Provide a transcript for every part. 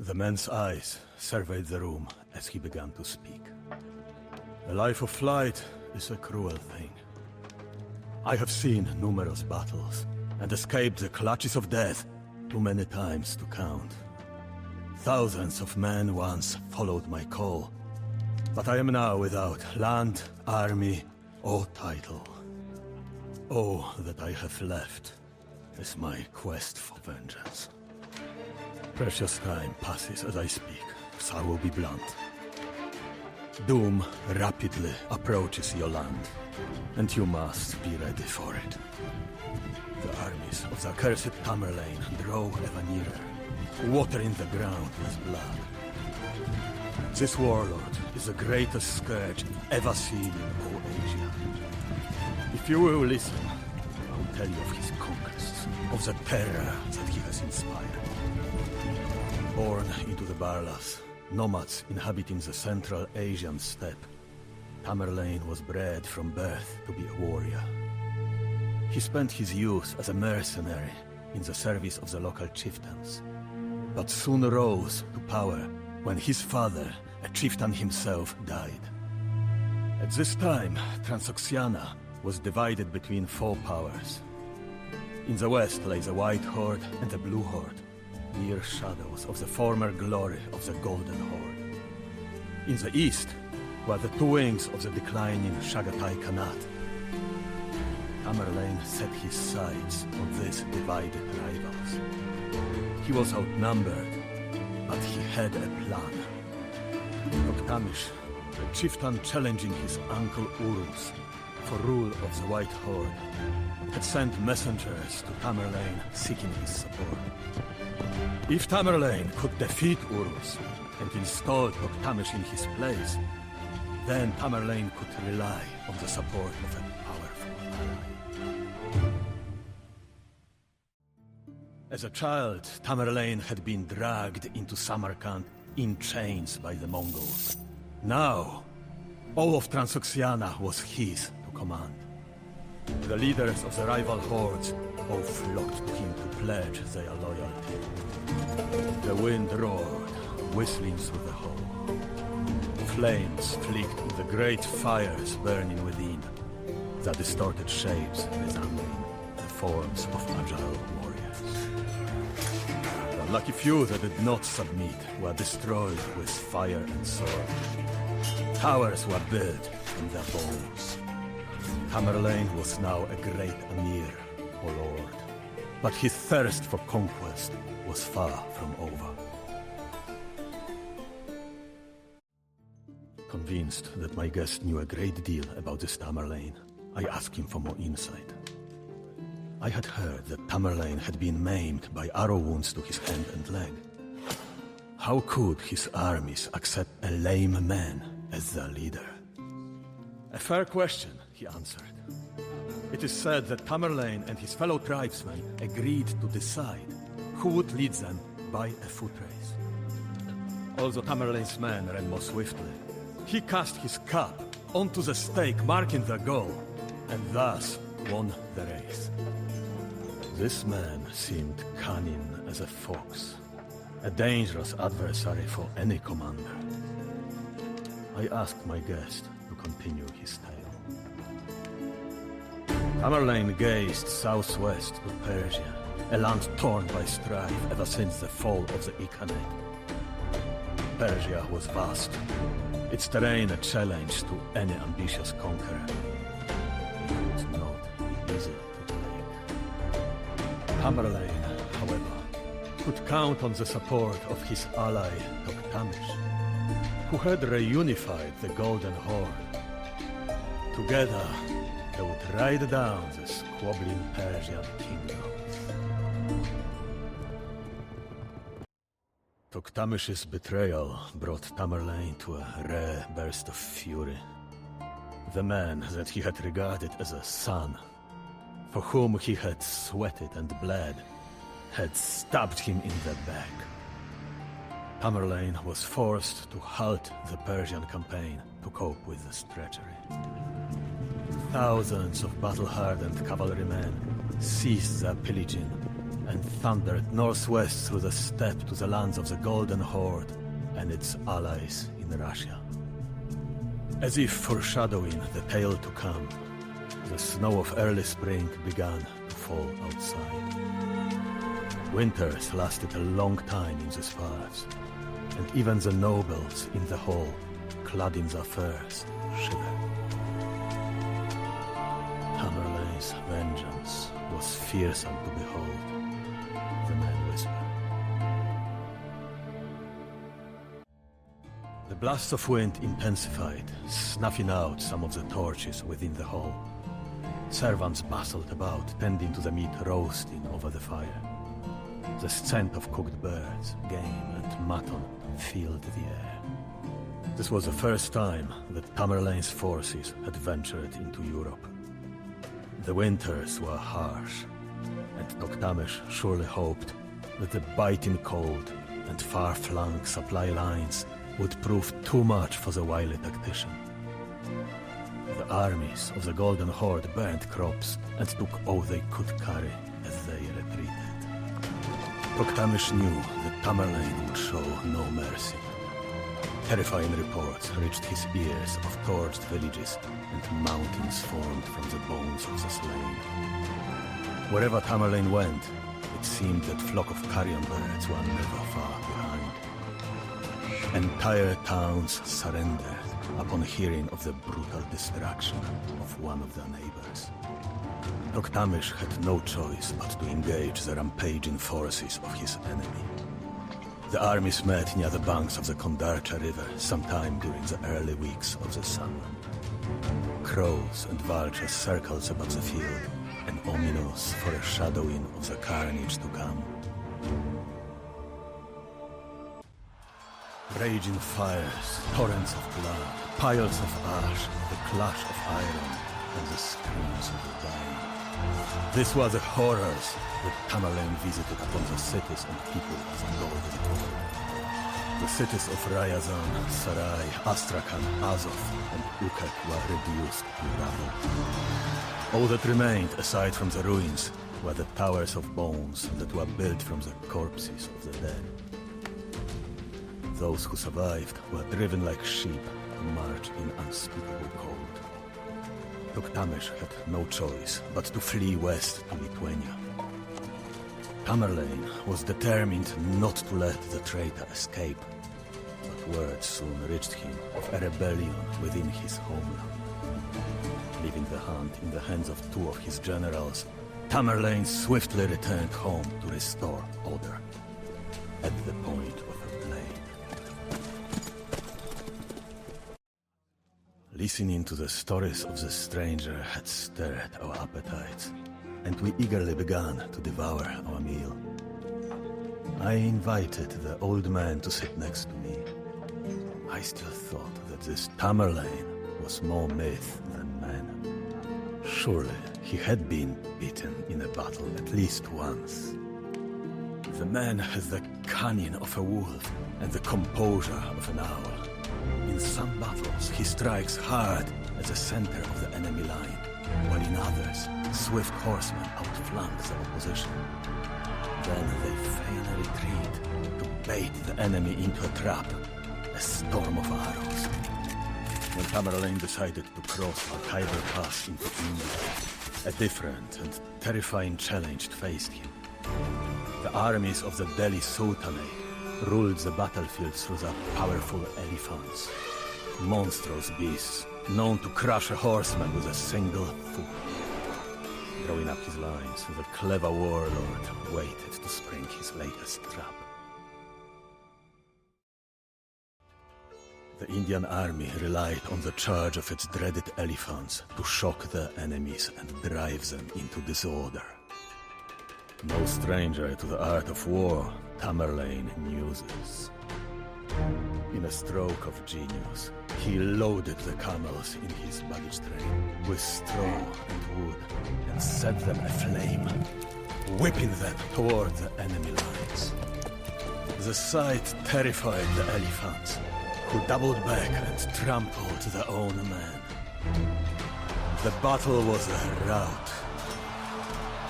The man's eyes surveyed the room as he began to speak. The life of flight is a cruel thing. I have seen numerous battles and escaped the clutches of death too many times to count. Thousands of men once followed my call, but I am now without land, army, or title. All that I have left is my quest for vengeance. Precious time passes as I speak, so I will be blunt. Doom rapidly approaches your land, and you must be ready for it. The armies of the accursed Tamerlane draw ever nearer, watering the ground with blood. This warlord is the greatest scourge ever seen in all Asia. If you will listen, I will tell you of his conquests, of the terror that he has inspired. Born into the Barlas, nomads inhabiting the Central Asian steppe, Tamerlane was bred from birth to be a warrior. He spent his youth as a mercenary in the service of the local chieftains, but soon rose to power when his father, a chieftain himself, died. At this time, Transoxiana was divided between four powers. In the west lay the White Horde and the Blue Horde, mere shadows of the former glory of the Golden Horde. In the east were the two wings of the declining Chagatai Khanate. Tamerlane set his sights on these divided rivals. He was outnumbered, but he had a plan. Toktamish, the chieftain challenging his uncle Urus for rule of the White Horde, had sent messengers to Tamerlane seeking his support. If Tamerlane could defeat Urus and install Toktamish in his place, then Tamerlane could rely on the support of a powerful ally. As a child, Tamerlane had been dragged into Samarkand in chains by the Mongols. Now, all of Transoxiana was his to command. The leaders of the rival hordes all flocked to him to pledge their loyalty. The wind roared, whistling through the hall. Flames flicked in the great fires burning within, the distorted shapes resembling the forms of agile warriors. The lucky few that did not submit were destroyed with fire and sword. Towers were built from their bones. Tamerlane was now a great Amir, or lord, but his thirst for conquest was far from over. Convinced that my guest knew a great deal about this Tamerlane, I asked him for more insight. I had heard that Tamerlane had been maimed by arrow wounds to his hand and leg. How could his armies accept a lame man as their leader? A fair question, he answered. It is said that Tamerlane and his fellow tribesmen agreed to decide who would lead them by a foot race. Although Tamerlane's men ran more swiftly, he cast his cap onto the stake marking the goal, and thus won the race. This man seemed cunning as a fox, a dangerous adversary for any commander. I asked my guest to continue his tale. Tamerlane gazed southwest to Persia, a land torn by strife ever since the fall of the Khanate. Persia was vast, its terrain a challenge to any ambitious conqueror. It was not easy to take. Tamerlane, however, could count on the support of his ally Toktamish, who had reunified the Golden Horde. Together, they would ride down the squabbling Persian kingdom. Toktamish's betrayal brought Tamerlane to a rare burst of fury. The man that he had regarded as a son, for whom he had sweated and bled, had stabbed him in the back. Tamerlane was forced to halt the Persian campaign to cope with this treachery. Thousands of battle-hardened cavalrymen ceased their pillaging and thundered northwest through the steppe to the lands of the Golden Horde and its allies in Russia. As if foreshadowing the tale to come, the snow of early spring began to fall outside. Winters lasted a long time in these parts, and even the nobles in the hall, clad in their furs, shivered. Tamerlane's vengeance was fearsome to behold, the man whispered. The blasts of wind intensified, snuffing out some of the torches within the hall. Servants bustled about, tending to the meat roasting over the fire. The scent of cooked birds, game, and mutton filled the air. This was the first time that Tamerlane's forces had ventured into Europe. The winters were harsh, and Toktamish surely hoped that the biting cold and far-flung supply lines would prove too much for the wily tactician. The armies of the Golden Horde burned crops and took all they could carry as they retreated. Toktamish knew that Tamerlane would show no mercy. Terrifying reports reached his ears of torched villages and mountains formed from the bones of the slain. Wherever Tamerlane went, it seemed that flock of carrion birds were never far behind. Entire towns surrendered upon hearing of the brutal destruction of one of their neighbors. Toktamish had no choice but to engage the rampaging forces of his enemy. The armies met near the banks of the Kondarcha River sometime during the early weeks of the summer. Crows and vultures circled about the field, an ominous foreshadowing of the carnage to come. Raging fires, torrents of blood, piles of ash, the clash of iron, and the screams of the dying. These were the horrors that Tamerlane visited upon the cities and people of the Golden Horde. The cities of Ryazan, Sarai, Astrakhan, Azov, and Ukek were reduced to rubble. All that remained, aside from the ruins, were the towers of bones that were built from the corpses of the dead. Those who survived were driven like sheep to march in unspeakable cold. Toktamish had no choice but to flee west to Lithuania. Tamerlane was determined not to let the traitor escape, but word soon reached him of a rebellion within his homeland. Leaving the hunt in the hands of two of his generals, Tamerlane swiftly returned home to restore order, at the point of a blade. Listening to the stories of the stranger had stirred our appetites, and we eagerly began to devour our meal. I invited the old man to sit next to me. I still thought that this Tamerlane was more myth than man. Surely he had been beaten in a battle at least once. The man has the cunning of a wolf and the composure of an owl. In some battles, he strikes hard at the center of the enemy line, while in others, swift horsemen outflank the opposition. Then they feign a retreat to bait the enemy into a trap, a storm of arrows. When Tamerlane decided to cross our Khyber Pass into India, a different and terrifying challenge faced him. The armies of the Delhi Sultanate ruled the battlefields through their powerful elephants, monstrous beasts known to crush a horseman with a single foot. Drawing up his lines, the clever warlord waited to spring his latest trap. The Indian army relied on the charge of its dreaded elephants to shock their enemies and drive them into disorder. No stranger to the art of war, Tamerlane knew this. In a stroke of genius, he loaded the camels in his baggage train with straw and wood and set them aflame, whipping them toward the enemy lines. The sight terrified the elephants, who doubled back and trampled their own men. The battle was a rout.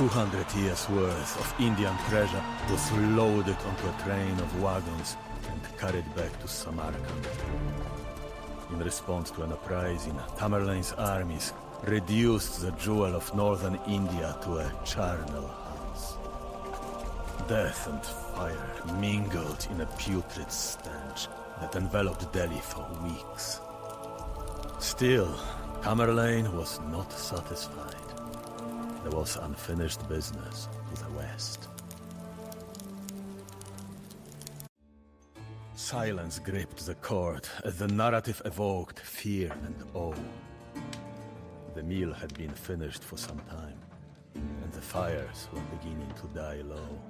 200 years' worth of Indian treasure was loaded onto a train of wagons and carried back to Samarkand. In response to an uprising, Tamerlane's armies reduced the jewel of northern India to a charnel house. Death and fire mingled in a putrid stench that enveloped Delhi for weeks. Still, Tamerlane was not satisfied. There was unfinished business to the west. Silence gripped the court as the narrative evoked fear and awe. The meal had been finished for some time, and the fires were beginning to die low.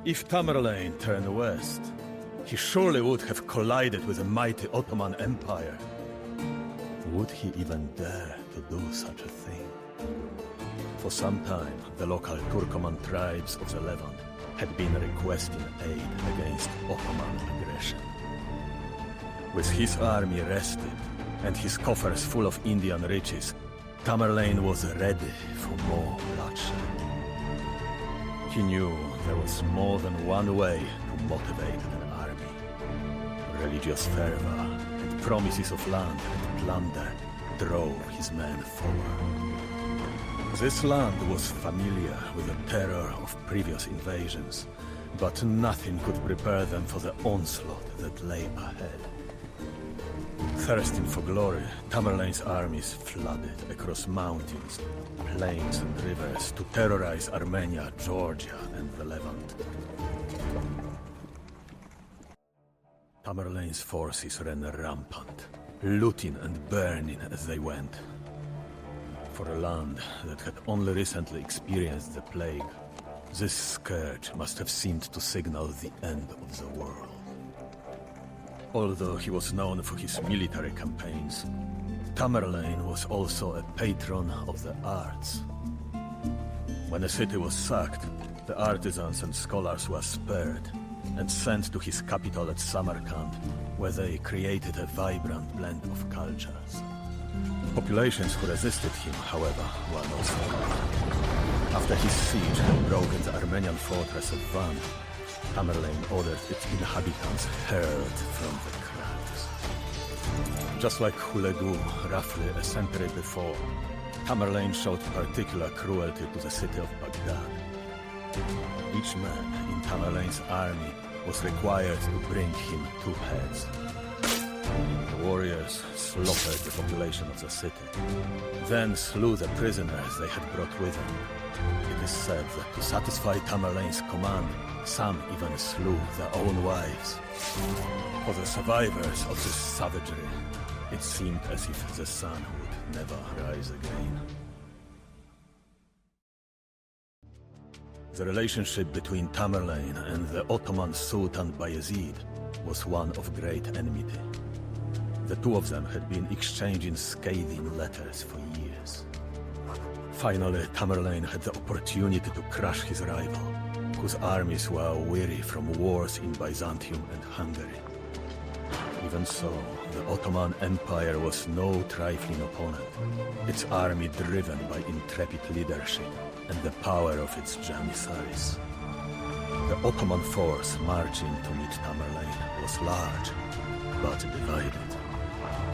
If Tamerlane turned west, he surely would have collided with the mighty Ottoman Empire. Would he even dare to do such a thing? For some time, the local Turkoman tribes of the Levant had been requesting aid against Ottoman aggression. With his army rested and his coffers full of Indian riches, Tamerlane was ready for more bloodshed. He knew there was more than one way to motivate an army. Religious fervor and promises of land and plunder drove his men forward. This land was familiar with the terror of previous invasions, but nothing could prepare them for the onslaught that lay ahead. Thirsting for glory, Tamerlane's armies flooded across mountains, plains and rivers to terrorize Armenia, Georgia, and the Levant. Tamerlane's forces ran rampant, looting and burning as they went. For a land that had only recently experienced the plague, this scourge must have seemed to signal the end of the world. Although he was known for his military campaigns, Tamerlane was also a patron of the arts. When a city was sacked, the artisans and scholars were spared and sent to his capital at Samarkand, where they created a vibrant blend of cultures. Populations who resisted him, however, were not spared. After his siege had broken the Armenian fortress of Van, Tamerlane ordered its inhabitants hurled from the crags. Just like Hulegu, roughly a century before, Tamerlane showed particular cruelty to the city of Baghdad. Each man in Tamerlane's army was required to bring him 2 heads. The warriors slaughtered the population of the city, then slew the prisoners they had brought with them. It is said that to satisfy Tamerlane's command, some even slew their own wives. For the survivors of this savagery, it seemed as if the sun would never rise again. The relationship between Tamerlane and the Ottoman Sultan Bayezid was one of great enmity. The two of them had been exchanging scathing letters for years. Finally, Tamerlane had the opportunity to crush his rival, whose armies were weary from wars in Byzantium and Hungary. Even so, the Ottoman Empire was no trifling opponent, its army driven by intrepid leadership and the power of its Janissaries. The Ottoman force marching to meet Tamerlane was large, but divided.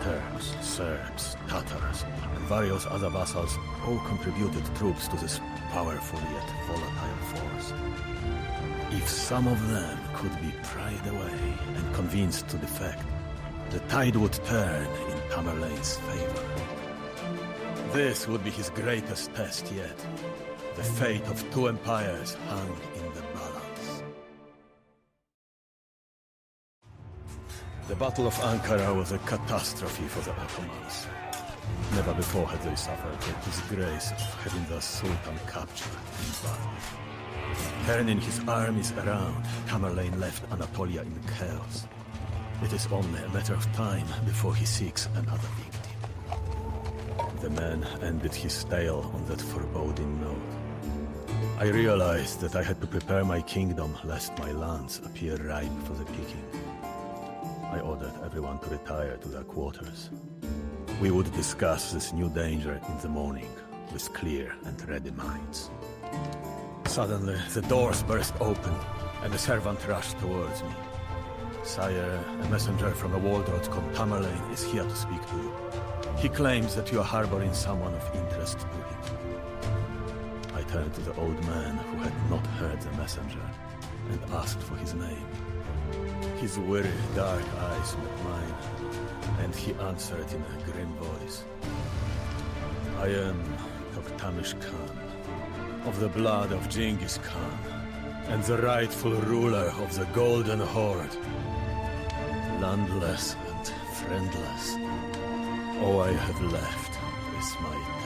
Turks, Serbs, Tatars, and various other vassals all contributed troops to this powerful yet volatile force. If some of them could be pried away and convinced to defect, the tide would turn in Tamerlane's favor. This would be his greatest test yet. The fate of 2 empires hung in the balance. The Battle of Ankara was a catastrophe for the Ottomans. Never before had they suffered the disgrace of having their Sultan captured in battle. Turning his armies around, Tamerlane left Anatolia in chaos. It is only a matter of time before he seeks another victim. The man ended his tale on that foreboding note. I realized that I had to prepare my kingdom lest my lands appear ripe for the picking. I ordered everyone to retire to their quarters. We would discuss this new danger in the morning, with clear and ready minds. Suddenly, the doors burst open, and a servant rushed towards me. Sire, a messenger from the Waldrod called Tamerlane is here to speak to you. He claims that you are harboring someone of interest to him. I turned to the old man who had not heard the messenger, and asked for his name. His weary, dark eyes met mine, and he answered in a grim voice. I am Toktamish Khan, of the blood of Genghis Khan, and the rightful ruler of the Golden Horde. Landless and friendless, all I have left is my